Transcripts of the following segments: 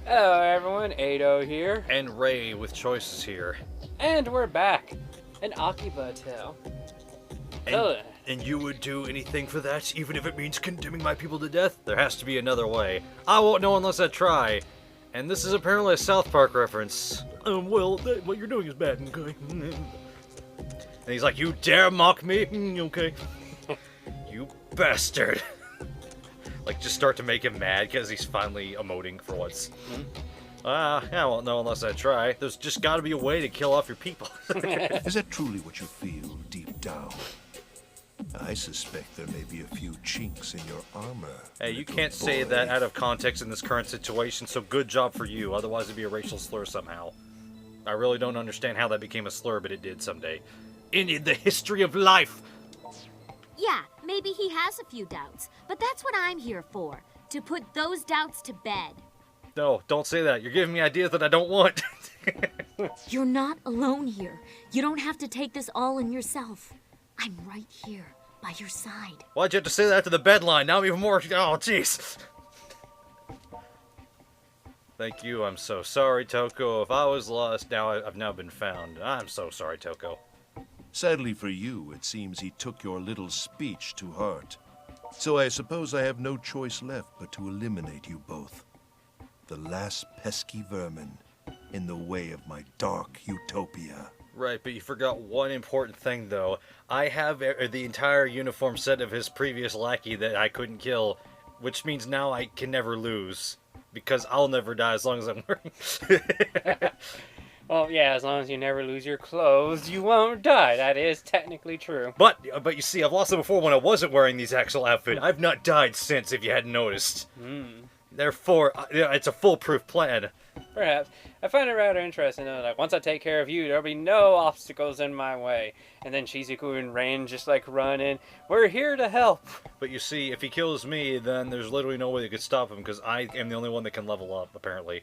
Hello everyone, Atou here. And Ray with choices here. And we're back. An Akiba tale. And you would do anything for that, even if it means condemning my people to death? There has to be another way. I won't know unless I try. And this is apparently a South Park reference. Well, what you're doing is bad, okay? And he's like, you dare mock me? Okay. You bastard. Like, just start to make him mad because he's finally emoting for once. I won't know unless I try. There's just gotta be a way to kill off your people. Is that truly what you feel deep down? I suspect there may be a few chinks in your armor. Hey, you can't say that out of context in this current situation, so good job for you. Otherwise it'd be a racial slur somehow. I really don't understand how that became a slur, but it did someday. In the history of life! Yeah, maybe he has a few doubts, but that's what I'm here for. To put those doubts to bed. No, don't say that. You're giving me ideas that I don't want. You're not alone here. You don't have to take this all on yourself. I'm right here, by your side. Why'd you have to say that after the bed line? Now I'm even more... Oh, jeez. Thank you. I'm so sorry, Toko. If I was lost, I've now been found. I'm so sorry, Toko. Sadly for you, it seems he took your little speech to heart. So I suppose I have no choice left but to eliminate you both. The last pesky vermin in the way of my dark utopia. Right, but you forgot one important thing, though. I have the entire uniform set of his previous lackey that I couldn't kill, which means now I can never lose. Because I'll never die as long as I'm wearing... Well, yeah, as long as you never lose your clothes, you won't die. That is technically true. But you see, I've lost them before when I wasn't wearing these actual outfits. I've not died since, if you hadn't noticed. Therefore, it's a foolproof plan. Perhaps. I find it rather interesting, though. Like, once I take care of you, there'll be no obstacles in my way. And then Shizuku and Rain just, like, run in. We're here to help. But you see, if he kills me, then there's literally no way they could stop him, because I am the only one that can level up, apparently.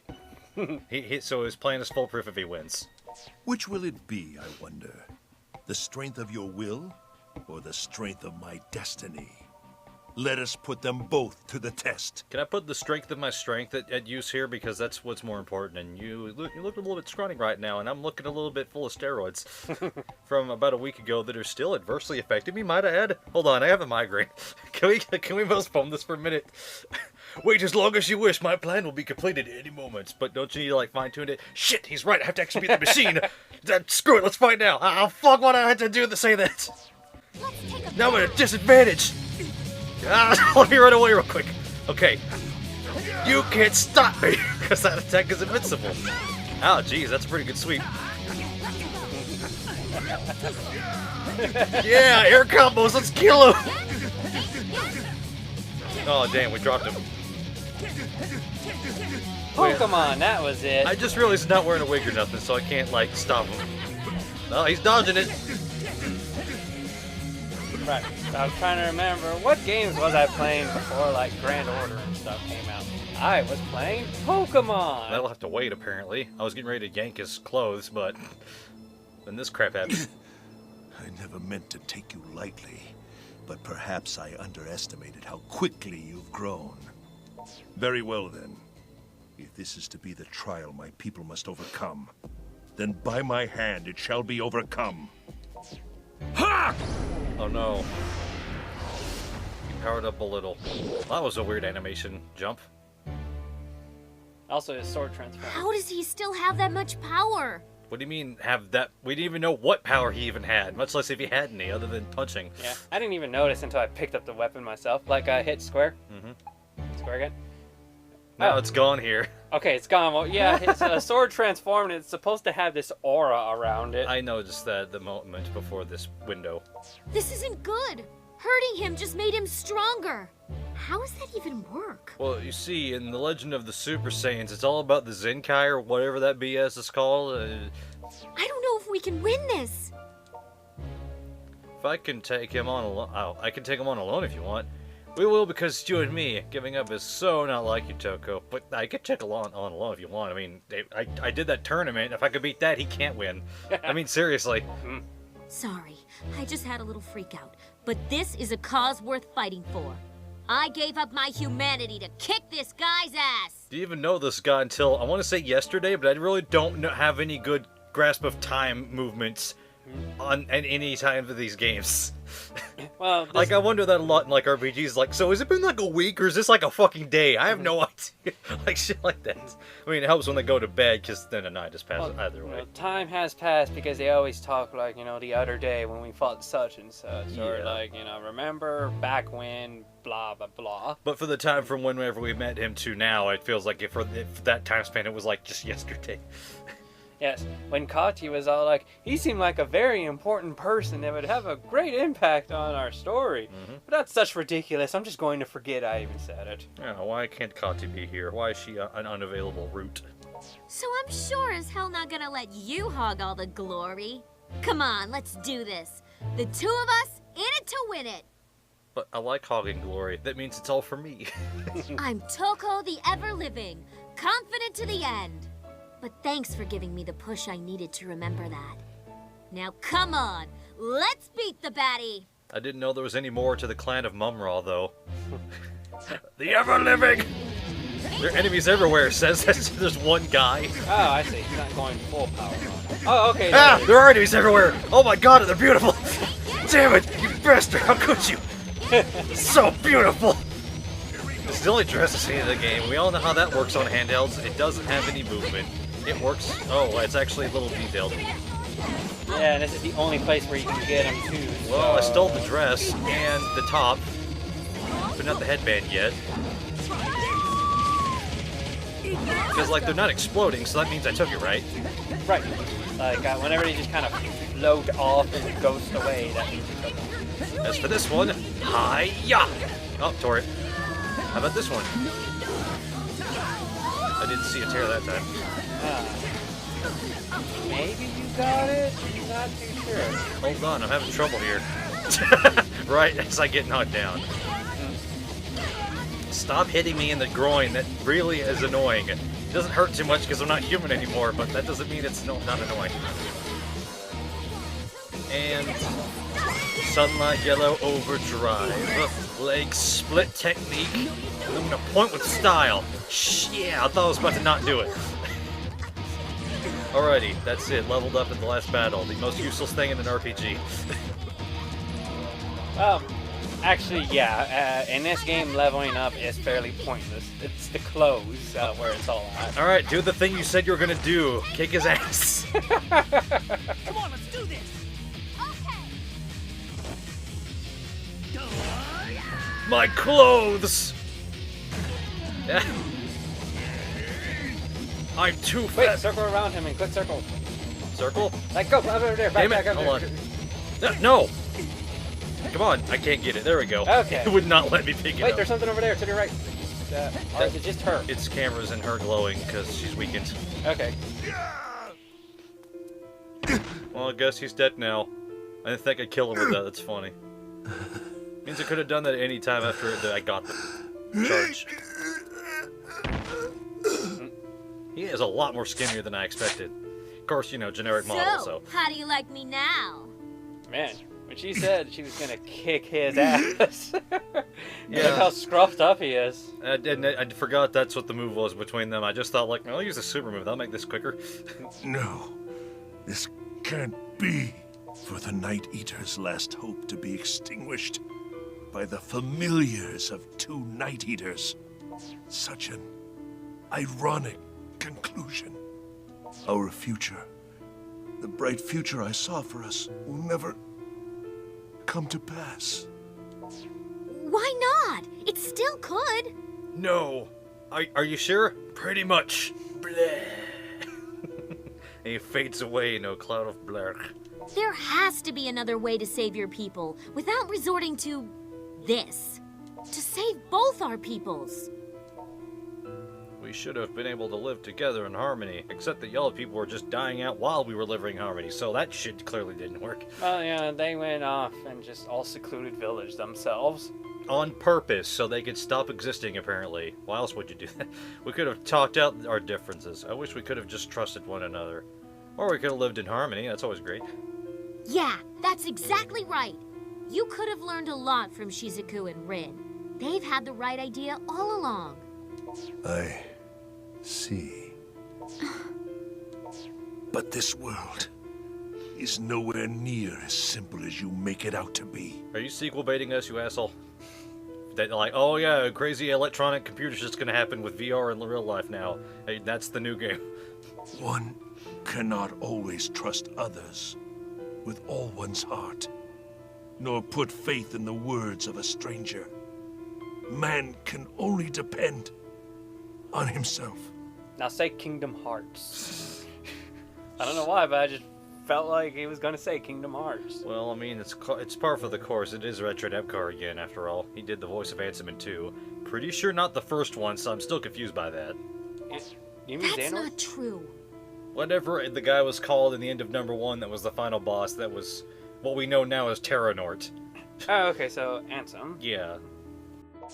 So his plan is foolproof if he wins. Which will it be, I wonder? The strength of your will, or the strength of my destiny? Let us put them both to the test. Can I put the strength of my strength at use here? Because that's what's more important. And you look a little bit scrawny right now, and I'm looking a little bit full of steroids from about a week ago that are still adversely affecting me, might I add. Hold on, I have a migraine. Can we postpone this for a minute? Wait as long as you wish. My plan will be completed at any moment. But don't you need to, like, fine-tune it? Shit, he's right. I have to execute the machine. Screw it, let's fight now. Oh, fuck what I had to do to say that. Now I'm at a disadvantage. Let me run away real quick. Okay. You can't stop me, because that attack is invincible. Oh, geez, that's a pretty good sweep. Yeah, air combos, let's kill him! Oh, damn, we dropped him. Pokemon, that was it. I just realized he's not wearing a wig or nothing, so I can't, like, stop him. No, he's dodging it. Right. I was trying to remember, what games was I playing before, like, Grand Order and stuff came out? I was playing Pokemon! That'll have to wait, apparently. I was getting ready to yank his clothes, but then this crap happened. I never meant to take you lightly, but perhaps I underestimated how quickly you've grown. Very well, then. If this is to be the trial my people must overcome, then by my hand it shall be overcome. Ha! Oh no. He powered up a little. That was a weird animation. Jump. Also, his sword transform. How does he still have that much power? What do you mean, have that? We didn't even know what power he even had, much less if he had any, other than punching. Yeah, I didn't even notice until I picked up the weapon myself. Like, I hit square. Square again. Now it's gone here. Okay, it's gone. Well, yeah, his sword transformed, and it's supposed to have this aura around it. I noticed that the moment before this window. This isn't good. Hurting him just made him stronger. How does that even work? Well, you see, in the Legend of the Super Saiyans, it's all about the Zenkai, or whatever that BS is called. I don't know if we can win this. If I can take him on alone, I can take him on alone if you want. We will, because it's you and me. Giving up is so not like you, Toko. But I could check on alone if you want. I mean, I did that tournament. If I could beat that, he can't win. I mean, seriously. Sorry, I just had a little freak out. But this is a cause worth fighting for. I gave up my humanity to kick this guy's ass. Didn't even know this guy until, I want to say yesterday, but I really don't have any good grasp of time movements on any time of these games. Well, Like, I wonder that a lot in, like, RPGs. Like, so has it been, like, a week, or is this, like, a fucking day? I have no idea. Like, shit like that. I mean, it helps when they go to bed, because then the night just passes either way. time has passed because they always talk like, the other day when we fought such and such. Or Yeah. like, remember back when, blah, blah, blah. But for the time from whenever we met him to now, it feels like if that time span, it was, like, just yesterday. Yes, when Kati was all like, he seemed like a very important person that would have a great impact on our story. But that's such ridiculous. I'm just going to forget I even said it. Yeah, why can't Kati be here? Why is she an unavailable root? So I'm sure as hell not gonna let you hog all the glory. Come on, let's do this. The two of us in it to win it. But I like hogging glory. That means it's all for me. I'm Toko the Ever-Living, confident to the end. But thanks for giving me the push I needed to remember that. Now come on, let's beat the baddie! I didn't know there was any more to the clan of Mumra, though. The ever-living! There are enemies everywhere, says that there's one guy. Oh, I see. He's not going full power on it. Oh, okay. Ah! there There are enemies everywhere! Oh my god, they're beautiful! Damn it, you bastard! How could you? So beautiful! This is the only dress scene in the game. We all know how that works on handhelds. It doesn't have any movement. It works. Oh, it's actually a little detailed. Yeah, and this is the only place where you can get him too. Well, I so- stole the dress and the top, but not the headband yet. Because, like, they're not exploding, so that means I took it, right? Right. Like, whenever they just kind of float off and ghost away, that means you took them. As for this one, hi-ya! Oh, tore it. How about this one? I didn't see a tear that time. Maybe you got it? I'm not too sure. Hold on, I'm having trouble here. Right as I get knocked down. Stop hitting me in the groin. That really is annoying. It doesn't hurt too much because I'm not human anymore, but that doesn't mean it's not annoying. And Sunlight Yellow Overdrive. Leg split technique. I'm gonna point with style. Yeah, I thought I was about to not do it. Alrighty, that's it. Leveled up at the last battle. The most useless thing in an RPG. Actually, yeah. In this game, leveling up is fairly pointless. It's the clothes where it's all at. Alright, do the thing you said you were gonna do. Kick his ass. Come on, let's do this. My clothes! Yeah. I'm too Wait, fat. circle around him and click circle. Circle? Like, go over there, back, Damn it, back, over hold there. on. No! Come on, I can't get it. There we go. Okay. It would not let me pick it Wait, up. there's something over there to the right. Or is it just her? It's cameras and her glowing because she's weakened. Okay. Well, I guess he's dead now. I didn't think I'd kill him with that. That's funny. Means I could have done that at any time after I got the charge. He is a lot more skinnier than I expected. Of course, generic model, so. How do you like me now? Man, when she said she was gonna kick his ass. Yeah. Look how scruffed up he is. I forgot that's what the move was between them. I just thought, like, I'll use a super move. That'll make this quicker. No, this can't be. For the Night Eater's last hope to be extinguished by the familiars of two Night Eaters. Such an ironic conclusion. Our future, the bright future I saw for us, will never come to pass. Why not? It still could. No. Are you sure? Pretty much. Bleh. And he fades away in a cloud of blur. There has to be another way to save your people without resorting to this. To save both our peoples. We should have been able to live together in harmony, except the yellow people were just dying out while we were living in harmony, so that shit clearly didn't work. Well, yeah, they went off and just all secluded village themselves. On purpose, so they could stop existing, apparently. Why else would you do that? We could have talked out our differences. I wish we could have just trusted one another. Or we could have lived in harmony, that's always great. Yeah, that's exactly right. You could have learned a lot from Shizuku and Rin. They've had the right idea all along. I see. But this world is nowhere near as simple as you make it out to be. Are you sequel baiting us, you asshole? That like, oh yeah, crazy electronic computer's just gonna happen with VR in real life now. Hey, that's the new game. One cannot always trust others with all one's heart, nor put faith in the words of a stranger. Man can only depend on himself. Now say Kingdom Hearts. I don't know why, but I just felt like he was gonna say Kingdom Hearts. Well, I mean, it's par for the course. It is Retro Debcar again, after all. He did the voice of Ansem in 2. Pretty sure not the first one, so I'm still confused by that. You mean That's Xehanort? not true. Whatever the guy was called in the end of number 1, that was the final boss. That was what we know now as Terranort. Oh, okay, so Ansem. Yeah.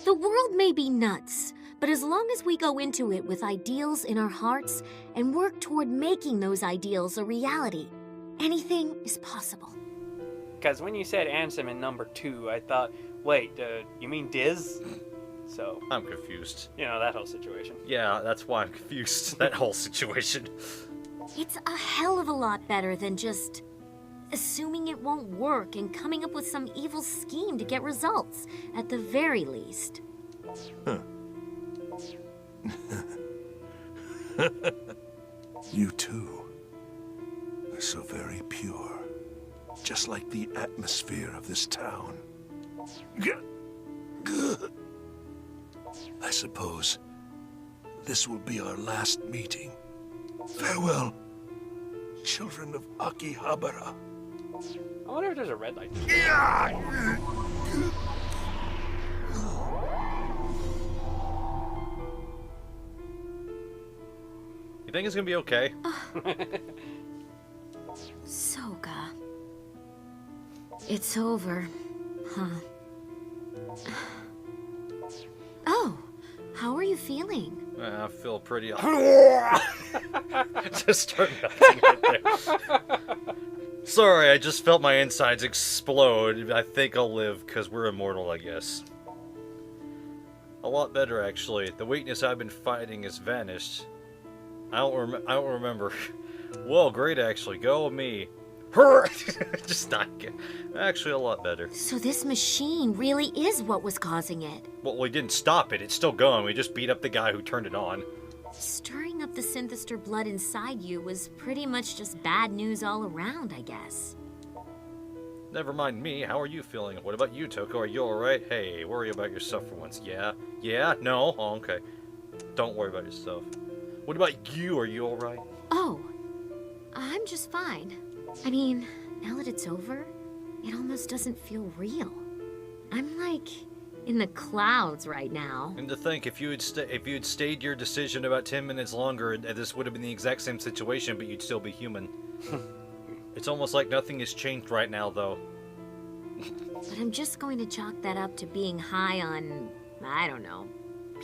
The world may be nuts, but as long as we go into it with ideals in our hearts and work toward making those ideals a reality, anything is possible. Because when you said Ansem in number 2, I thought, wait, you mean Diz? So, I'm confused. you know, that whole situation. Yeah, that's why I'm confused. That whole situation. It's a hell of a lot better than just assuming it won't work and coming up with some evil scheme to get results, at the very least. You too are so very pure, just like the atmosphere of this town. I suppose this will be our last meeting. Farewell, children of Akihabara. I wonder if there's a red light. You think it's gonna be okay? Soga. It's over, huh? Oh, how are you feeling? I feel pretty... Just start melting right there. Sorry, I just felt my insides explode. I think I'll live, because we're immortal, I guess. A lot better, actually. The weakness I've been fighting has vanished. I don't remember. Well, great, actually. Go me. Just not again. Actually, a lot better. So this machine really is what was causing it. Well, we didn't stop it. It's still going. We just beat up the guy who turned it on. Stirring up the Synthester blood inside you was pretty much just bad news all around, I guess. Never mind me. How are you feeling? What about you, Toko? Are you alright? Hey, worry about yourself for once. Yeah? Yeah? No? Oh, okay. Don't worry about yourself. What about you? Are you alright? Oh, I'm just fine. I mean, now that it's over, it almost doesn't feel real. I'm like in the clouds right now. And to think, if you had stayed your decision about 10 minutes longer, this would have been the exact same situation, but you'd still be human. It's almost like nothing has changed right now, though. But I'm just going to chalk that up to being high on, I don't know,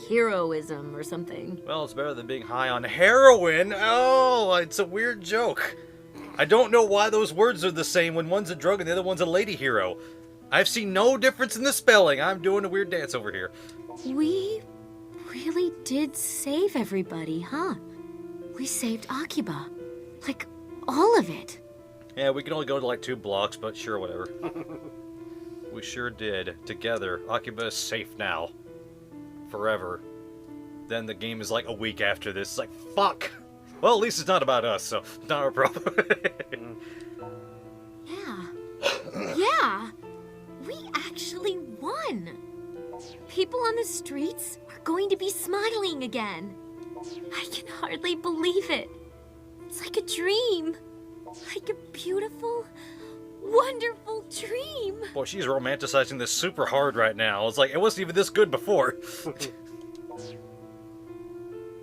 heroism or something. Well, it's better than being high on heroin. Oh, it's a weird joke. I don't know why those words are the same when one's a drug and the other one's a lady hero. I've seen no difference in the spelling. I'm doing a weird dance over here. We really did save everybody, huh? We saved Akiba. Like, all of it. Yeah, we can only go to like 2 blocks, but sure, whatever. We sure did. Together. Akiba is safe now. Forever. Then the game is like a week after this. It's like, fuck! Well, at least it's not about us, so not our problem. Yeah. Yeah! We actually won! People on the streets are going to be smiling again. I can hardly believe it. It's like a dream. Like a beautiful, wonderful dream. Boy, she's romanticizing this super hard right now. It's like, it wasn't even this good before.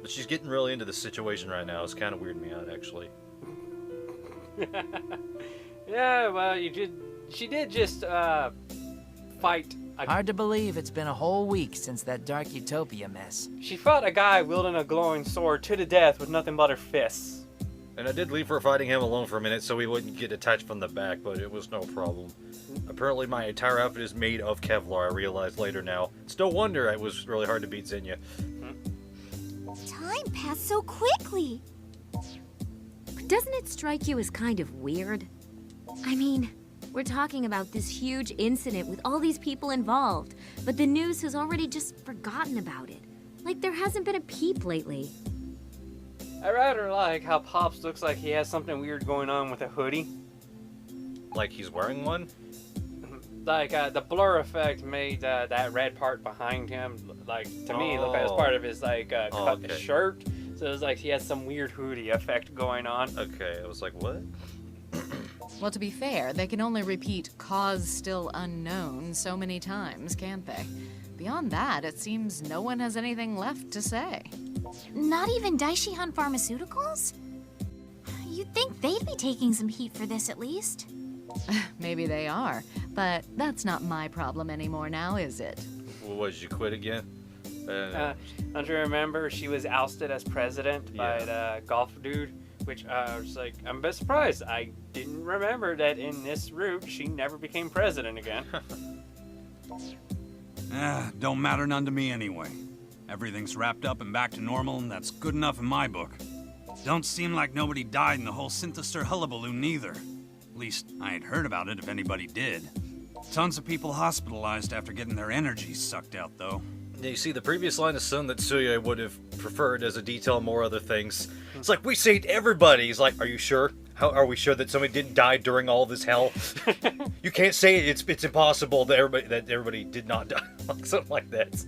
But she's getting really into the situation right now. It's kind of weirding me out, actually. Yeah, well, she did just, fight Hard to believe it's been a whole week since that Dark Utopia mess. She fought a guy wielding a glowing sword to the death with nothing but her fists. And I did leave her fighting him alone for a minute so he wouldn't get attacked from the back, but it was no problem. Apparently my entire outfit is made of Kevlar, I realized later now. It's no wonder it was really hard to beat Xenia. Time passed so quickly. But doesn't it strike you as kind of weird? I mean, we're talking about this huge incident with all these people involved, but the news has already just forgotten about it. Like there hasn't been a peep lately. I rather like how Pops looks like he has something weird going on with a hoodie. Like he's wearing one? Like, the blur effect made that red part behind him, like, to me, look like it's part of his, like, cut shirt. So it was like he has some weird hoodie effect going on. Okay, I was like, what? Well, to be fair, they can only repeat "cause still unknown" so many times, can't they? Beyond that, it seems no one has anything left to say. Not even Daishihan Pharmaceuticals? You'd think they'd be taking some heat for this at least. Maybe they are, but that's not my problem anymore now, is it? What, did you quit again? Don't you remember she was ousted as president by the golf dude? Which I was like, I'm a bit surprised. I didn't remember that in this route she never became president again. Don't matter none to me anyway. Everything's wrapped up and back to normal, and that's good enough in my book. Don't seem like nobody died in the whole Synthestor hullabaloo neither. At least, I ain't heard about it if anybody did. Tons of people hospitalized after getting their energy sucked out, though. You see, the previous line of Sun that Tsuya would have preferred as a detail and more other things. It's like, we saved everybody! He's like, are you sure? How are we sure that somebody didn't die during all this hell? You can't say it's impossible that everybody did not die. Like, something like that.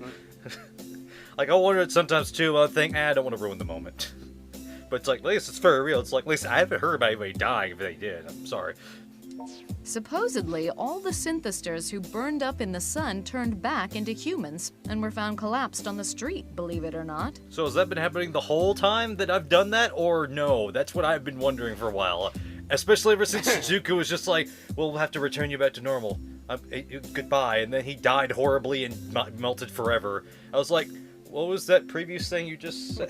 Like, I wonder sometimes, too, I think, I don't want to ruin the moment. But it's like, at least it's very real. It's like, at least I haven't heard about anybody dying if they did. I'm sorry. Supposedly, all the synthesters who burned up in the sun turned back into humans and were found collapsed on the street, believe it or not. So has that been happening the whole time that I've done that, or no? That's what I've been wondering for a while. Especially ever since Suzuku was just like, we'll have to return you back to normal. Goodbye. And then he died horribly and melted forever. I was like, what was that previous thing you just said?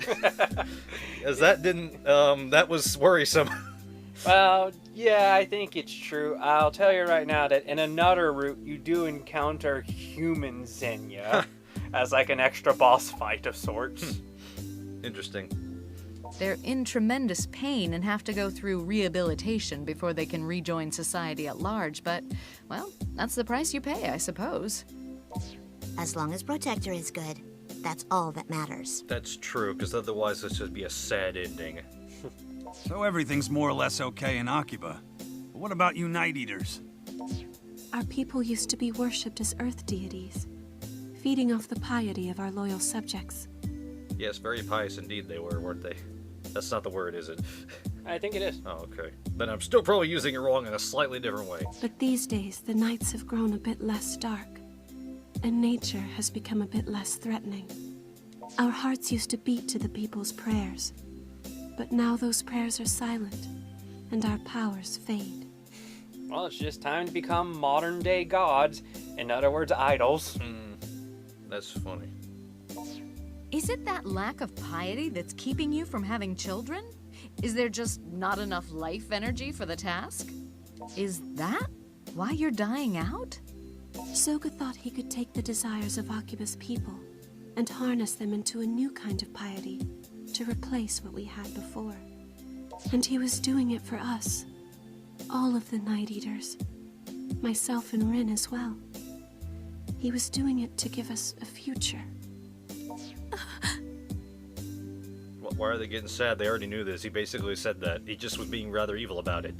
Because that didn't, that was worrisome. Well, yeah, I think it's true. I'll tell you right now that in another route, you do encounter human Xenia as like an extra boss fight of sorts. Interesting. They're in tremendous pain and have to go through rehabilitation before they can rejoin society at large, but, well, that's the price you pay, I suppose. As long as Protector is good, that's all that matters. That's true, because otherwise this would be a sad ending. So everything's more or less okay in Akiba. But what about you Night Eaters? Our people used to be worshipped as earth deities, feeding off the piety of our loyal subjects. Yes, very pious indeed they were, weren't they? That's not the word, is it? I think it is. Oh, okay. Then I'm still probably using it wrong in a slightly different way. But these days, the nights have grown a bit less dark, and nature has become a bit less threatening. Our hearts used to beat to the people's prayers, but now those prayers are silent, and our powers fade. Well, it's just time to become modern-day gods. In other words, idols. That's funny. Is it that lack of piety that's keeping you from having children? Is there just not enough life energy for the task? Is that why you're dying out? Soga thought he could take the desires of Akiba's people and harness them into a new kind of piety to replace what we had before. And he was doing it for us, all of the Night Eaters, myself and Rin as well. He was doing it to give us a future. Why are they getting sad? They already knew this. He basically said that. He just was being rather evil about it.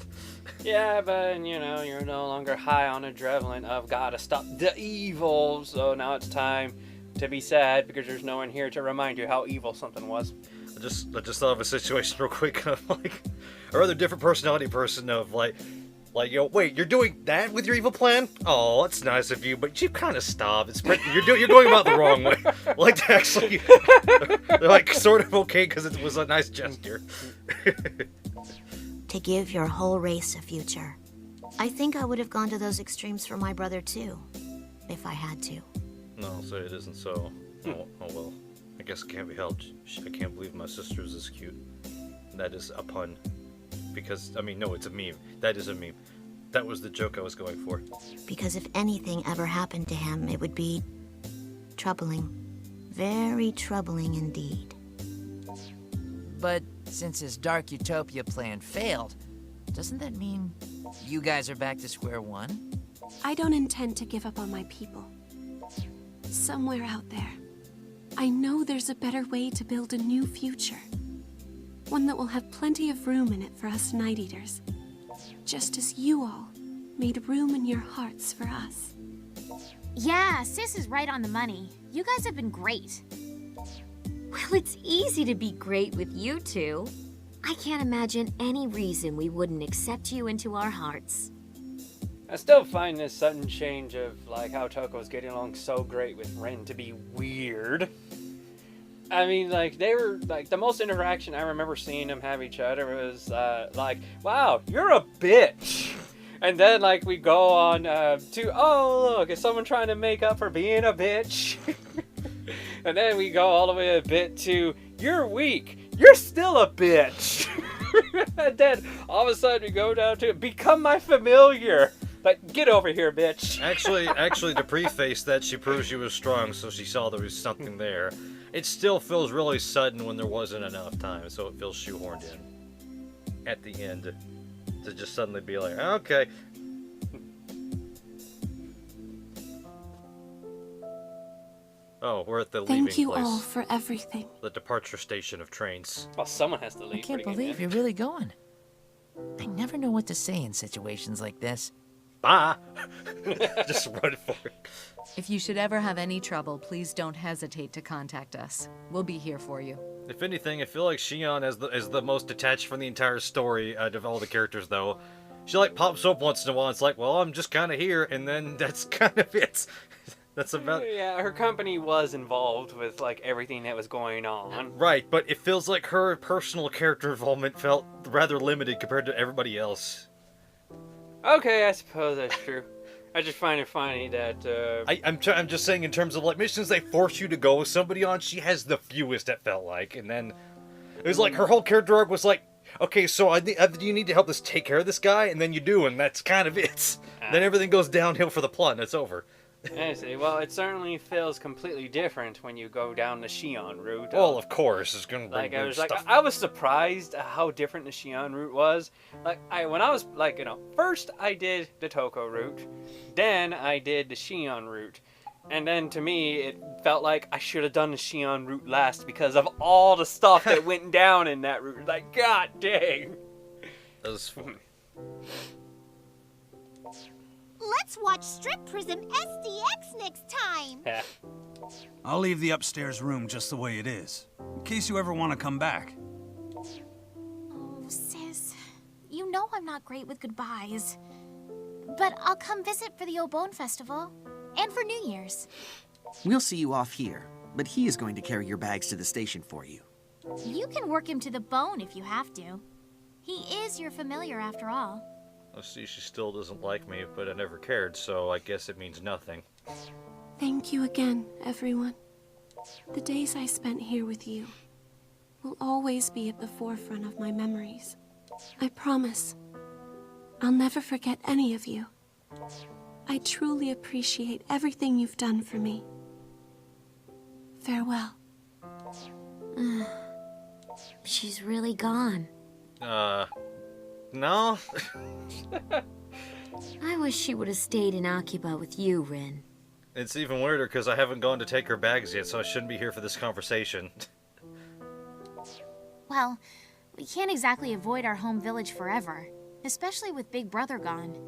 Yeah, but, you know, you're no longer high on adrenaline of gotta stop the evil, so now it's time to be sad because there's no one here to remind you how evil something was. I just thought of a situation real quick of like a rather different personality person of like, yo, wait, you're doing that with your evil plan? Oh, that's nice of you, but you kind of stop. You're going about the wrong way. Like, actually, they're like sort of okay because it was a nice gesture. To give your whole race a future. I think I would have gone to those extremes for my brother too, if I had to. No, so it isn't so. Oh well. I guess it can't be helped. I can't believe my sister's this cute. That is a pun. because, I mean, no, it's a meme. That is a meme. That was the joke I was going for. Because if anything ever happened to him, it would be troubling. Very troubling indeed. But since his Dark Utopia plan failed, doesn't that mean you guys are back to square one? I don't intend to give up on my people. Somewhere out there, I know there's a better way to build a new future. One that will have plenty of room in it for us Night Eaters. Just as you all made room in your hearts for us. Yeah, Sis is right on the money. You guys have been great. Well, it's easy to be great with you two. I can't imagine any reason we wouldn't accept you into our hearts. I still find this sudden change of like how Toko's getting along so great with Ren to be weird. I mean, like, they were, like, the most interaction I remember seeing them have each other was, like, wow, you're a bitch. And then, like, we go on to, oh, look, is someone trying to make up for being a bitch? And then we go all the way a bit to, you're weak, you're still a bitch. And then all of a sudden we go down to, become my familiar. Like, get over here, bitch. Actually, to preface that, she proved she was strong, so she saw there was something there. It still feels really sudden when there wasn't enough time, so it feels shoehorned in at the end to just suddenly be like, okay. Oh, we're at the leaving place. Thank you all for everything. The departure station of trains. Well, someone has to leave. I can't pretty believe good, you're really going. I never know what to say in situations like this. Bye! Just run for it. If you should ever have any trouble, please don't hesitate to contact us. We'll be here for you. If anything, I feel like Shion is the most detached from the entire story out of all the characters, though. She, like, pops up once in a while, it's like, well, I'm just kind of here, and then that's kind of it. That's about... Yeah, her company was involved with, like, everything that was going on. Right, but it feels like her personal character involvement felt rather limited compared to everybody else. Okay, I suppose that's true. I just find it funny that, I'm just saying in terms of, like, missions they force you to go with somebody on, she has the fewest, it felt like, and then... It was like, her whole character arc was like, okay, so you need to help us take care of this guy, and then you do, and that's kind of it. Then everything goes downhill for the plot, and it's over. I see. Well, it certainly feels completely different when you go down the Shion route. Well, of course, it's gonna bring I was surprised how different the Shion route was. Like, when I was, like, you know, first I did the Toko route, then I did the Shion route. And then, to me, it felt like I should have done the Shion route last because of all the stuff that went down in that route. Like, god dang. That was funny. Let's watch Strip Prism SDX next time. Yeah. I'll leave the upstairs room just the way it is, in case you ever want to come back. Oh, sis. You know I'm not great with goodbyes. But I'll come visit for the Obon Festival. And for New Year's. We'll see you off here, but he is going to carry your bags to the station for you. You can work him to the bone if you have to. He is your familiar after all. I see she still doesn't like me, but I never cared, so I guess it means nothing. Thank you again, everyone. The days I spent here with you will always be at the forefront of my memories. I promise. I'll never forget any of you. I truly appreciate everything you've done for me. Farewell. She's really gone. No? I wish she would have stayed in Akiba with you, Rin. It's even weirder because I haven't gone to take her bags yet, so I shouldn't be here for this conversation. Well, we can't exactly avoid our home village forever, especially with Big Brother gone.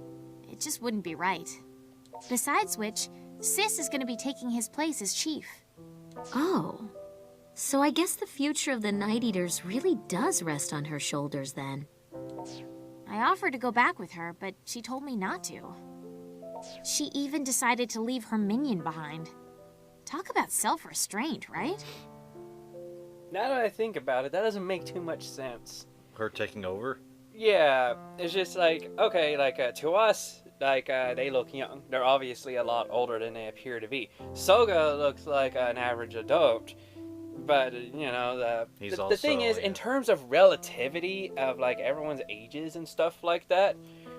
It just wouldn't be right. Besides which, Sis is going to be taking his place as chief. Oh, so I guess the future of the Night Eaters really does rest on her shoulders then. I offered to go back with her, but she told me not to. She even decided to leave her minion behind. Talk about self-restraint, right? Now that I think about it, that doesn't make too much sense. Her taking over? Yeah, it's just like, okay, like, to us, like, they look young. They're obviously a lot older than they appear to be. Soga looks like an average adult. But you know, He's the thing also, is, in terms of relativity of like everyone's ages and stuff like that,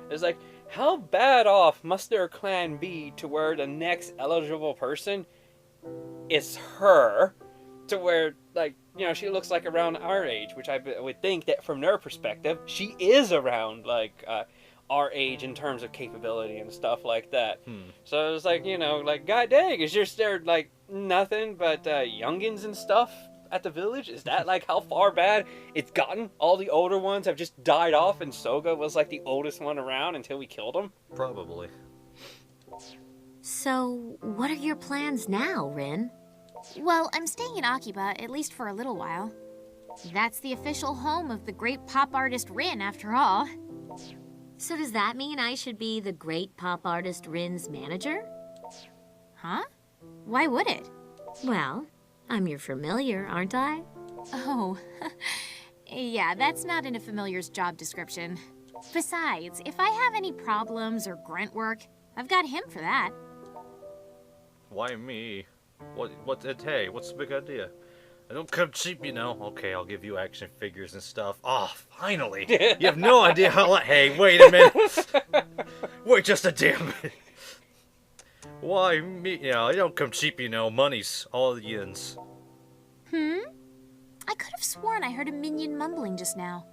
it's like, how bad off must their clan be to where the next eligible person is her, to where, like, you know, she looks like around our age, which I would think that from their perspective, she is around like our age in terms of capability and stuff like that. So it's like, you know, like, god dang, is just there like nothing but youngins and stuff at the village? Is that like how far bad it's gotten? All the older ones have just died off, and Soga was like the oldest one around until we killed him? Probably. So, what are your plans now, Rin? Well, I'm staying in Akiba, at least for a little while. That's the official home of the great pop artist Rin, after all. So does that mean I should be the great pop artist Rin's manager? Huh? Why would it? Well, I'm your familiar, aren't I? Oh, yeah, that's not in a familiar's job description. Besides, if I have any problems or grunt work, I've got him for that. Why me? Hey, what's the big idea? I don't come cheap, you know. Okay, I'll give you action figures and stuff. Oh, finally! You have no idea how. Hey, wait a minute. Wait just a damn minute. Why me? Yeah, I don't come cheap, you know. Money's all the yens. I could have sworn I heard a minion mumbling just now.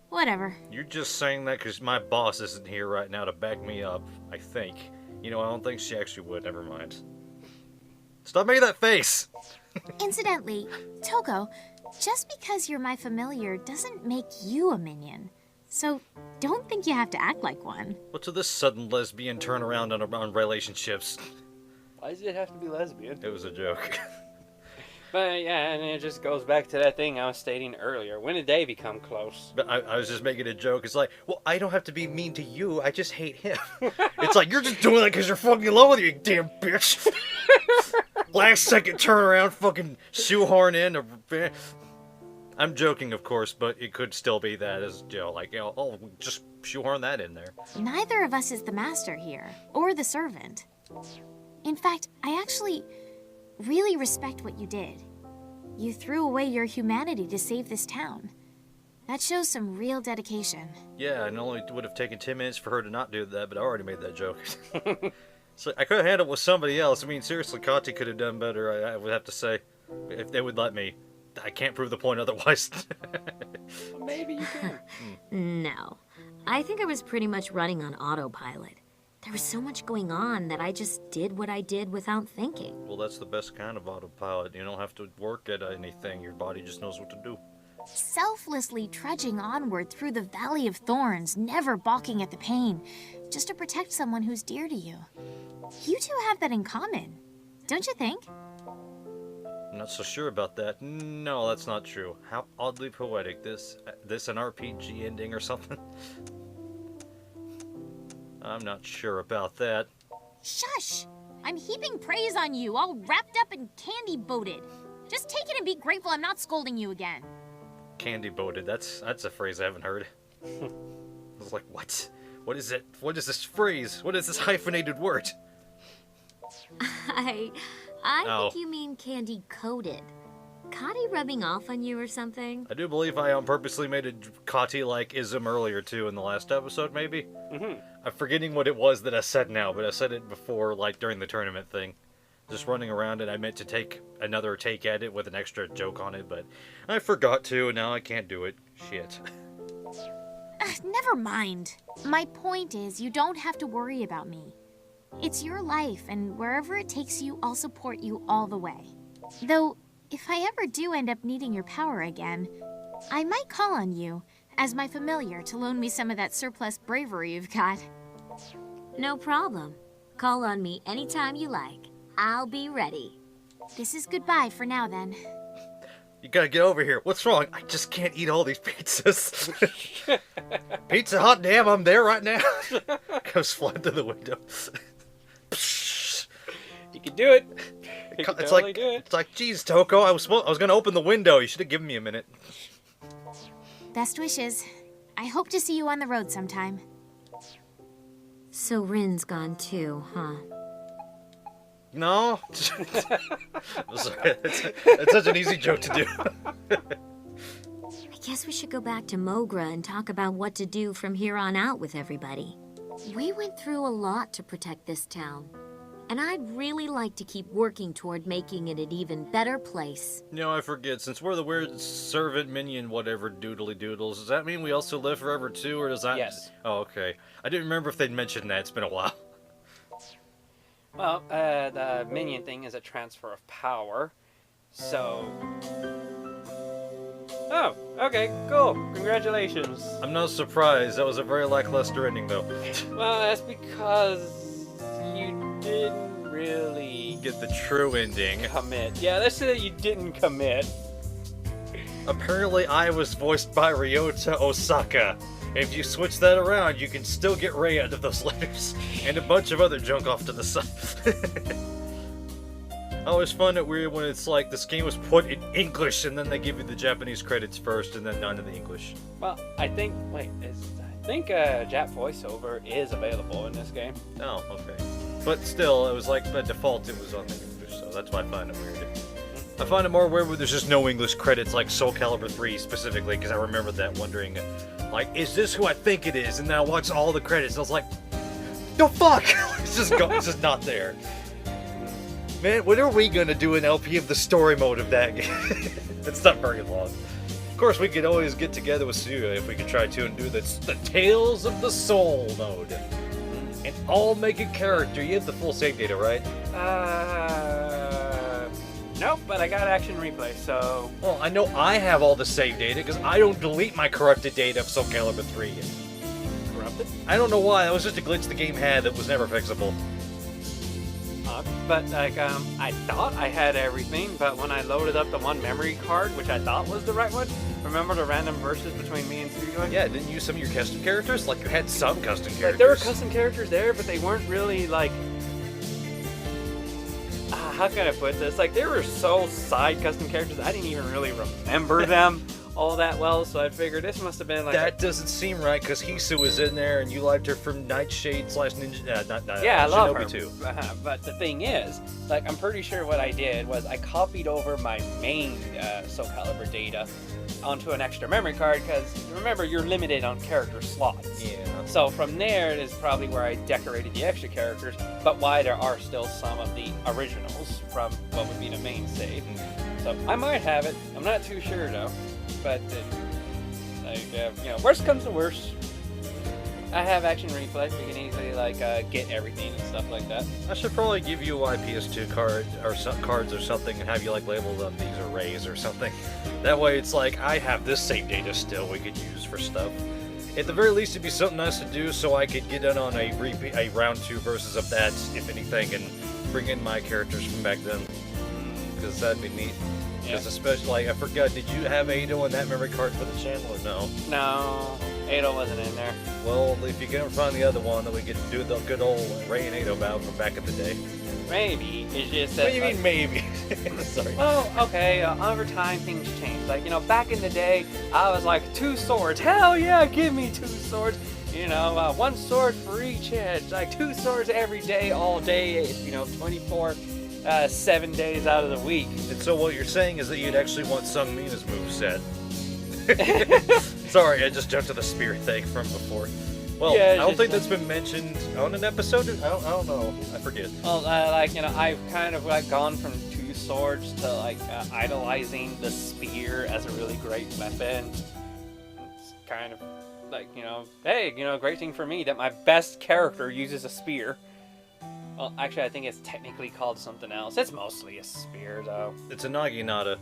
Whatever. You're just saying that because my boss isn't here right now to back me up, I think. You know, I don't think she actually would. Never mind. Stop making that face! Incidentally, Toko, just because you're my familiar doesn't make you a minion. So don't think you have to act like one. What's with this sudden lesbian turnaround on relationships? Why does it have to be lesbian? It was a joke. But yeah, and it just goes back to that thing I was stating earlier. When did they become close? But I was just making a joke. It's like, well, I don't have to be mean to you. I just hate him. It's like, you're just doing that because you're fucking in love with you damn bitch. Last second turnaround, fucking shoehorn in. I'm joking, of course, but it could still be that as, you know, like, you know, oh, just shoehorn that in there. Neither of us is the master here, or the servant. In fact, I actually really respect what you did. You threw away your humanity to save this town. That shows some real dedication. Yeah, and it only would have taken 10 minutes for her to not do that, but I already made that joke. So I could have handled it with somebody else. I mean, seriously, Kati could have done better, I would have to say, if they would let me. I can't prove the point otherwise. Well, maybe you can. No. I think I was pretty much running on autopilot. There was so much going on that I just did what I did without thinking. Well, that's the best kind of autopilot. You don't have to work at anything. Your body just knows what to do. Selflessly trudging onward through the Valley of Thorns, never balking at the pain, just to protect someone who's dear to you. You two have that in common, don't you think? I'm not so sure about that. No, that's not true. How oddly poetic. This an RPG ending or something? I'm not sure about that. Shush! I'm heaping praise on you, all wrapped up and candy-boated. Just take it and be grateful I'm not scolding you again. Candy-boated. That's a phrase I haven't heard. I was like, what? What is it? What is this phrase? What is this hyphenated word? I think you mean candy-coated. Kati rubbing off on you or something? I do believe I purposely made a Kati-like ism earlier, too, in the last episode, maybe? I'm forgetting what it was that I said now, but I said it before, like, during the tournament thing. Just running around, and I meant to take another take at it with an extra joke on it, but I forgot to, and now I can't do it. Shit. Never mind. My point is, you don't have to worry about me. It's your life, and wherever it takes you, I'll support you all the way. Though, if I ever do end up needing your power again, I might call on you, as my familiar, to loan me some of that surplus bravery you've got. No problem. Call on me anytime you like. I'll be ready. This is goodbye for now, then. You gotta get over here. What's wrong? I just can't eat all these pizzas. Pizza Hut, damn, I'm there right now. Goes flying through the window. You can do it. You can totally do it. It's like, geez, Toko, I was gonna open the window. You should have given me a minute. Best wishes. I hope to see you on the road sometime. So Rin's gone too, huh? No. I'm sorry. It's such an easy joke to do. I guess we should go back to Mogra and talk about what to do from here on out with everybody. We went through a lot to protect this town, and I'd really like to keep working toward making it an even better place. You know, I forget, since we're the weird servant minion whatever doodly doodles, does that mean we also live forever too, or does that... Yes. Oh, okay. I didn't remember if they'd mentioned that. It's been a while. Well, the minion thing is a transfer of power, so... Oh, okay, cool. Congratulations. I'm not surprised. That was a very lackluster ending, though. Well, that's because you didn't really... Get the true ending. Commit. Yeah, let's say that you didn't commit. Apparently, I was voiced by Ryota Osaka. If you switch that around, you can still get Rei out of those letters. And a bunch of other junk off to the side. I always find it weird when it's like this game was put in English and then they give you the Japanese credits first and then none of the English. Well, I think Jap voiceover is available in this game. Oh, okay. But still, it was like by default it was on the English, so that's why I find it weird. I find it more weird when there's just no English credits, like Soul Calibur 3 specifically, because I remember that wondering, like, is this who I think it is? And then I watched all the credits and I was like, no fuck! It's just not there. Man, when are we gonna do an LP of the story mode of that game? It's not very long. Of course, we could always get together with Suya if we could try to and do the Tales of the Soul mode. And all make a character. You have the full save data, right? Nope, but I got action replay, so... Well, I know I have all the save data because I don't delete my corrupted data of Soul Calibur 3. Corrupted? I don't know why. That was just a glitch the game had that was never fixable. But, like, I thought I had everything, but when I loaded up the one memory card, which I thought was the right one, remember the random verses between me and Sujoy? Yeah, didn't you use some of your custom characters? Like, you had some custom characters. Like, there were custom characters there, but they weren't really, like... how can I put this? Like, they were so side custom characters, I didn't even really remember them all that well, so I figured this must have been like... That doesn't seem right, because Hisu was in there, and you liked her from Nightshade / Ninja... yeah, I love her. Too. But the thing is, like, I'm pretty sure what I did was I copied over my main Soul Calibur data onto an extra memory card, because remember, you're limited on character slots. Yeah. So from there is probably where I decorated the extra characters, but why there are still some of the originals from what would be the main save. So I might have it. I'm not too sure though. But you know, worst comes to worst, I have action replay. We can easily like get everything and stuff like that. I should probably give you a PS2 card or cards or something and have you like label them these arrays or something. That way it's like I have this save data still we could use for stuff. At the very least, it'd be something nice to do so I could get in on a round 2 versus of that, if anything, and bring in my characters from back then. Because that'd be neat. Because especially, like, I forgot, did you have Atou on that memory card for the channel or no? No, Atou wasn't in there. Well, if you can find the other one, then we could do the good old Rei and Atou battle from back in the day. Maybe. It's just that... What do you mean, maybe? Sorry. Well, okay, over time things change. Like, you know, back in the day, I was like, 2 swords. Hell yeah, give me 2 swords. You know, 1 sword for each head. Like, 2 swords every day, all day, you know, 24... 7 days out of the week. And so what you're saying is that you'd actually want Sung Mina's moveset. Sorry, I just jumped to the spear thing from before. Well, yeah, I don't think that's been mentioned on an episode. I don't know. I forget. Well, like, you know, I've kind of like gone from 2 swords to like idolizing the spear as a really great weapon. It's kind of like, you know, hey, you know, great thing for me that my best character uses a spear. Well, actually, I think it's technically called something else. It's mostly a spear, though. It's a naginata.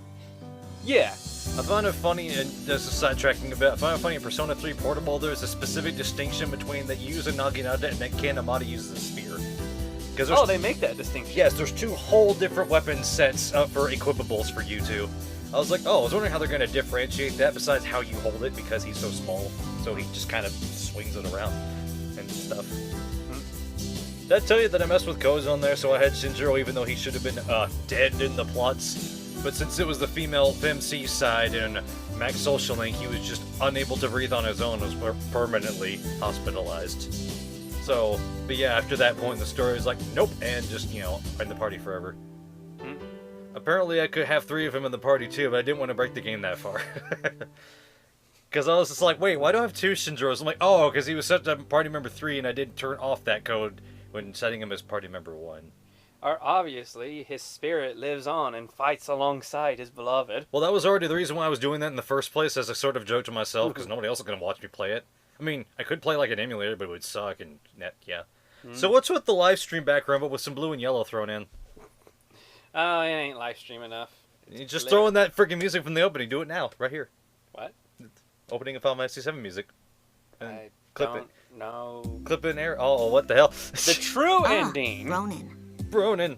Yeah. I find it funny, and this is sidetracking a bit, I find it funny in Persona 3 Portable, there's a specific distinction between that you use a naginata and that Kanamata uses a spear. Oh, they make that distinction. Yes, there's 2 whole different weapon sets for equipables for you two. I was like, oh, I was wondering how they're going to differentiate that besides how you hold it, because he's so small, so he just kind of swings it around and stuff. Did I tell you that I messed with Koza on there, so I had Shinjiro even though he should have been dead in the plots? But since it was the female FemC side and Max Social Link, he was just unable to breathe on his own and was permanently hospitalized. So, but yeah, after that point, the story is like, nope, and just, you know, in the party forever. Apparently, I could have 3 of them in the party too, but I didn't want to break the game that far. Because I was just like, wait, why do I have 2 Shinjos? I'm like, oh, because he was set to party member 3, and I didn't turn off that code when setting him as party member 1. Or obviously, his spirit lives on and fights alongside his beloved. Well, that was already the reason why I was doing that in the first place, as a sort of joke to myself, because nobody else is going to watch me play it. I mean, I could play like an emulator, but it would suck, and yeah. So what's with the live stream background, but with some blue and yellow thrown in? Oh, it ain't live stream enough. You just throw in that freaking music from the opening. Do it now, right here. What? Opening of Final Fantasy VII music. And I clip don't it. know. Clip it in air. Oh, what the hell? The true ending. Ronin.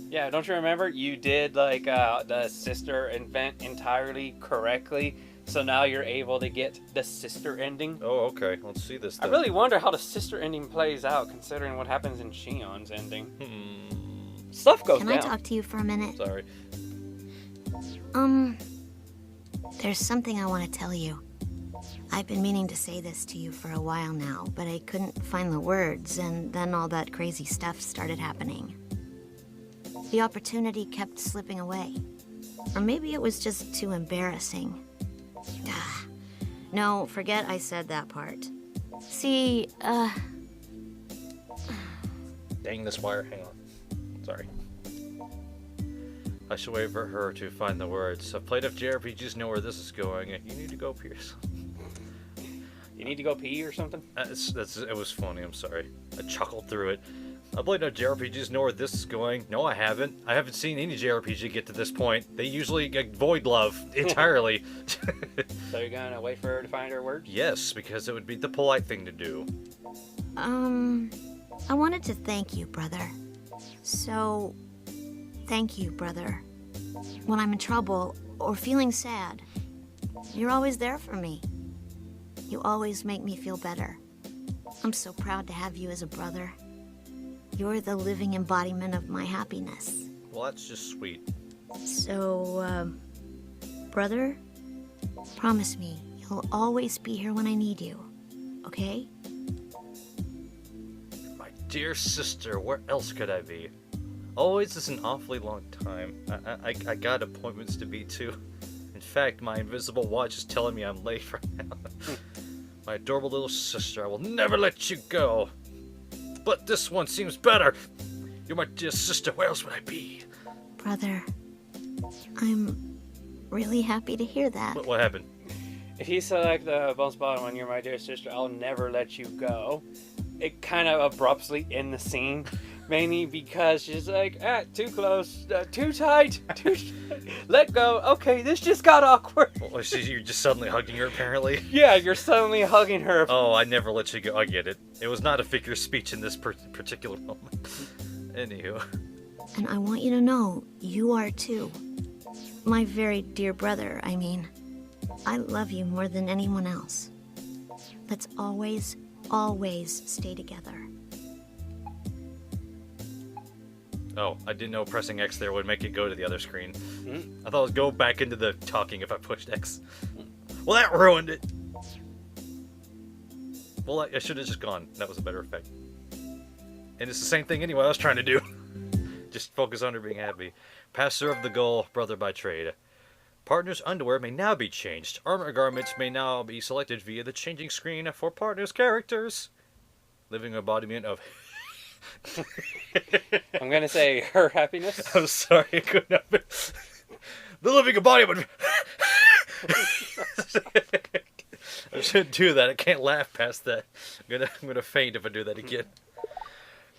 Yeah, don't you remember? You did like the sister event entirely correctly, so now you're able to get the sister ending. Oh, okay. Let's see this then. I really wonder how the sister ending plays out, considering what happens in Shion's ending. Stuff goes down. Can I talk to you for a minute? Sorry. There's something I want to tell you. I've been meaning to say this to you for a while now, but I couldn't find the words, and then all that crazy stuff started happening. The opportunity kept slipping away. Or maybe it was just too embarrassing. No, forget I said that part. See, Dang this wire. Hang on. Sorry. I should wait for her to find the words. I've played enough JRPGs, know where this is going. You need to go, Pierce. You need to go pee or something? It was funny, I'm sorry. I chuckled through it. I played enough JRPGs, know where this is going. No, I haven't. I haven't seen any JRPG get to this point. They usually avoid love entirely. So you're gonna wait for her to find her words? Yes, because it would be the polite thing to do. I wanted to thank you, brother. So, thank you, brother. When I'm in trouble or feeling sad, you're always there for me. You always make me feel better. I'm so proud to have you as a brother. You're the living embodiment of my happiness. Well, that's just sweet. So, brother, promise me you'll always be here when I need you, okay? My dear sister, where else could I be? Always is an awfully long time. I got appointments to be to. In fact, my invisible watch is telling me I'm late right now. My adorable little sister, I will never let you go. But this one seems better. You're my dear sister, where else would I be? Brother, I'm really happy to hear that. What happened? If you select the most bottom one, you're my dear sister, I'll never let you go. It kind of abruptly end the scene. Mainly because she's like, too close, too tight, let go. Okay, this just got awkward. Well, you're just suddenly hugging her, apparently? Yeah, you're suddenly hugging her. Oh, I never let you go. I get it. It was not a figure of speech in this particular moment. Anywho. And I want you to know, you are too. My very dear brother, I mean. I love you more than anyone else. Let's always, always stay together. Oh, I didn't know pressing X there would make it go to the other screen. I thought it would go back into the talking if I pushed X. Well, that ruined it! Well, I should have just gone. That was a better effect. And it's the same thing anyway I was trying to do. Just focus on her being happy. Pastor of the goal, brother by trade. Partner's underwear may now be changed. Armor garments may now be selected via the changing screen for partner's characters. Living embodiment of... I'm gonna say her happiness. I'm sorry, I couldn't help it. The living embodiment. I shouldn't do that. I can't laugh past that. I'm gonna faint if I do that again.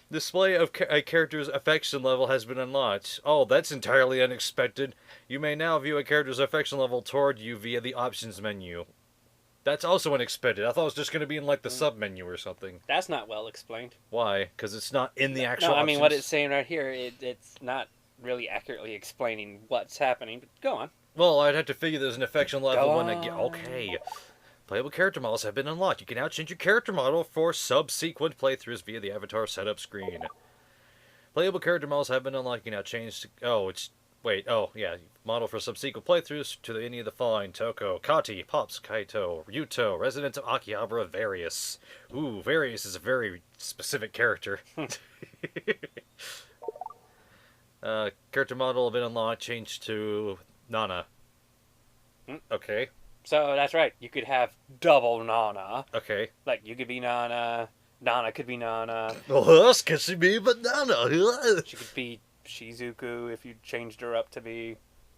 Display of a character's affection level has been unlocked. Oh, that's entirely unexpected. You may now view a character's affection level toward you via the options menu. That's also unexpected. I thought it was just going to be in, like, the sub-menu or something. That's not well explained. Why? Because it's not in the actual No, I mean, what options? it's saying right here, it's not really accurately explaining what's happening, but go on. Well, I'd have to figure there's an affection level Go when I get... Okay. Playable character models have been unlocked. You can now change your character model for subsequent playthroughs via the avatar setup screen. Playable character models have been unlocked. You can now change... Oh, it's... Wait, oh, yeah. Model for subsequent playthroughs to any of the following: Toko, Kati, Pops, Kaito, Ryuto, resident of Akihabara, Various. Ooh, Various is a very specific character. Character model been unlocked, changed to Nana. Okay. So that's right. You could have double Nana. Okay. Like, you could be Nana. Nana could be Nana. Well, else can she be but Nana? She could be Shizuku if you changed her up to be...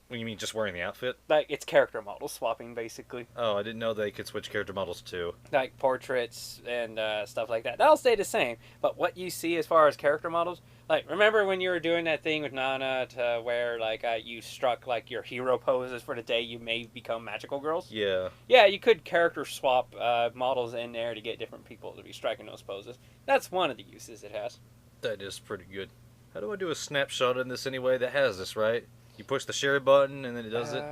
What, you mean just wearing the outfit? Like, it's character model swapping, basically. Oh, I didn't know they could switch character models too. Like, portraits and stuff like that. That'll stay the same. But what you see as far as character models... Like, remember when you were doing that thing with Nana to where, like, you struck, like, your hero poses for the day you may become magical girls? Yeah. Yeah, you could character swap models in there to get different people to be striking those poses. That's one of the uses it has. That is pretty good. How do I do a snapshot in this anyway that has this, right? You push the share button and then it does it?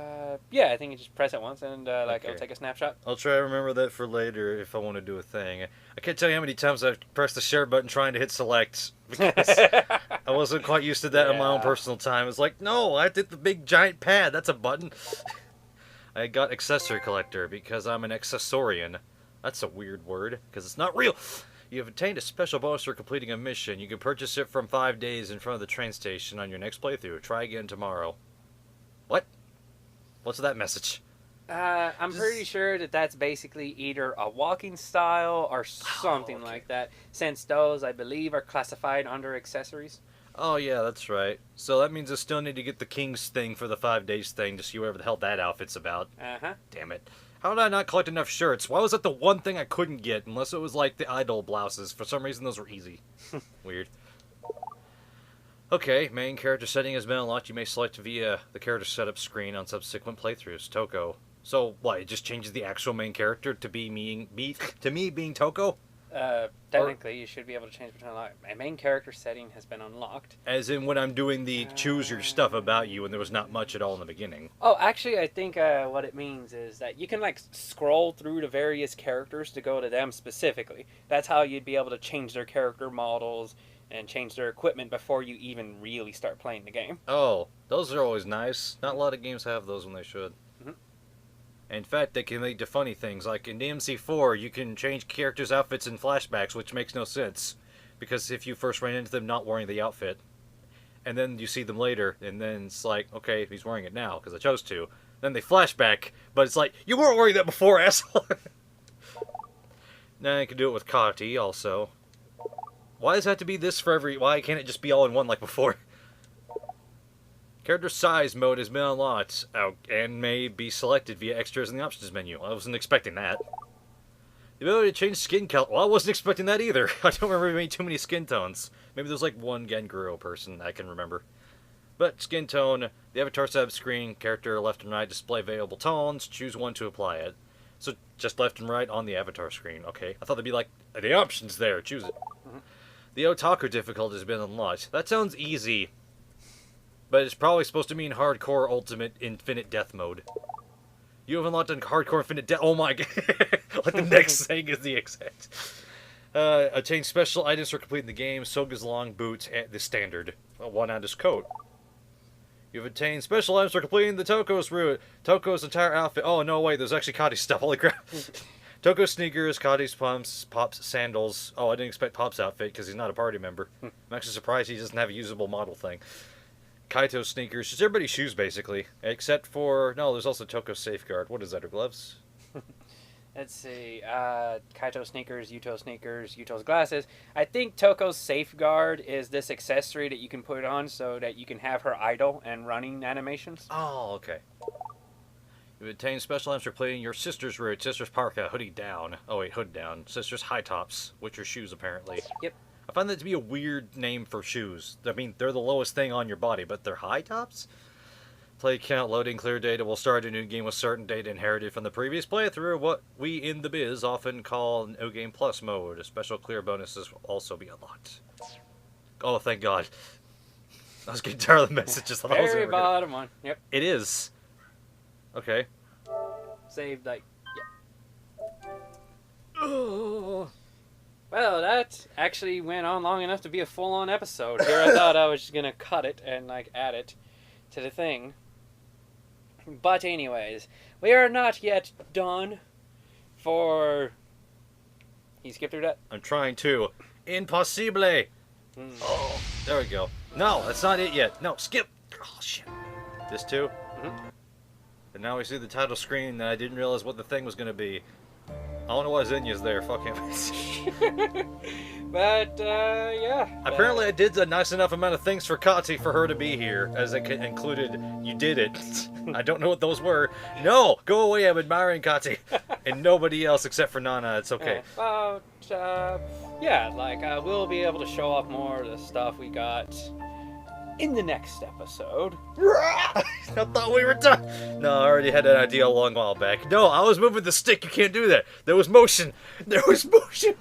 Yeah, I think you just press it once and, Okay. it'll take a snapshot. I'll try to remember that for later if I want to do a thing. I can't tell you how many times I've pressed the share button trying to hit select because I wasn't quite used to that in my own personal time. It's like, no, I did the big giant pad. That's a button. I got accessory collector because I'm an accessorian. That's a weird word because it's not real. You have obtained a special bonus for completing a mission. You can purchase it from 5 days in front of the train station on your next playthrough. Try again tomorrow. What? What's that message? I'm pretty sure that that's basically either a walking style or something like that, since those, I believe, are classified under accessories. Oh, yeah, that's right. So that means I still need to get the King's thing for the 5 days thing to see whatever the hell that outfit's about. Uh-huh. Damn it. How did I not collect enough shirts? Why was that the one thing I couldn't get, unless it was like the idol blouses? For some reason, those were easy. Weird. Okay, main character setting has been unlocked. You may select via the character setup screen on subsequent playthroughs. Toko. So, what, it just changes the actual main character to be me being Toko? Technically, you should be able to change between unlocked. My main character setting has been unlocked. As in when I'm doing the choose your stuff about you and there was not much at all in the beginning. Oh, actually, I think what it means is that you can, like, scroll through the various characters to go to them specifically. That's how you'd be able to change their character models and change their equipment before you even really start playing the game. Oh, those are always nice. Not a lot of games have those when they should. In fact, they can lead to funny things, like in DMC4, you can change characters' outfits in flashbacks, which makes no sense. Because if you first ran into them not wearing the outfit, and then you see them later, and then it's like, okay, he's wearing it now, because I chose to. Then they flash back, but it's like, you weren't wearing that before, asshole! Now you can do it with Kati, also. Why does it have to be this for every... Why can't it just be all in one like before? Character size mode has been unlocked and may be selected via extras in the options menu. I wasn't expecting that. The ability to change skin color. Well, I wasn't expecting that either. I don't remember too many skin tones. Maybe there's like one Genguro person I can remember. But skin tone, the avatar setup screen, character left and right display available tones. Choose one to apply it. So just left and right on the avatar screen. Okay. I thought there'd be like the options there. Choose it. The Otaku difficulty has been unlocked. That sounds easy. But it's probably supposed to mean hardcore ultimate infinite death mode. You have unlocked a hardcore infinite death. Oh my god. Like the next thing is the exact. Obtain special items for completing the game. Soga's long boots at the standard. One on his coat. You've obtained special items for completing the Toko's route. Toko's entire outfit. Oh no, wait, there's actually Kati's stuff. Holy crap. Toko's sneakers, Kati's pumps, Pop's sandals. Oh, I didn't expect Pop's outfit because he's not a party member. I'm actually surprised he doesn't have a usable model thing. Kaito's sneakers, just everybody's shoes basically, except for, no, there's also Toko's safeguard. What is that, her gloves? Let's see, Kaito sneakers, Yuto's glasses. I think Toko's safeguard is this accessory that you can put on so that you can have her idle and running animations. Oh, okay. You've obtained special items for playing your sister's route, sister's parka, hoodie down. Oh wait, hood down. Sister's high tops, which are shoes apparently. Yep. I find that to be a weird name for shoes. I mean, they're the lowest thing on your body, but they're high tops? Play count, loading, clear data will start a new game with certain data inherited from the previous playthrough, what we in the biz often call No Game Plus mode. Special clear bonuses will also be unlocked. Oh, thank God. I was getting tired of the messages. Very bottom one, yep. It is. Okay. Saved, like, yeah. Oh. Well, that actually went on long enough to be a full-on episode. Here I thought I was just going to cut it and, like, add it to the thing. But anyways, we are not yet done for... You skip through that? I'm trying to. Impossible! Oh, there we go. No, that's not it yet. No, skip! Oh, shit. This too? Mm-hmm. And now we see the title screen, and I didn't realize what the thing was going to be. I don't know why Zinya's there. Fuck him. But, yeah. Apparently I did a nice enough amount of things for Kati for her to be here, as it included, you did it. I don't know what those were. No! Go away, I'm admiring Kati. And nobody else except for Nana, it's okay. Yeah, like, we'll be able to show off more of the stuff we got in the next episode. I thought we were done. No, I already had that idea a long while back. No, I was moving the stick, you can't do that. There was motion. There was motion.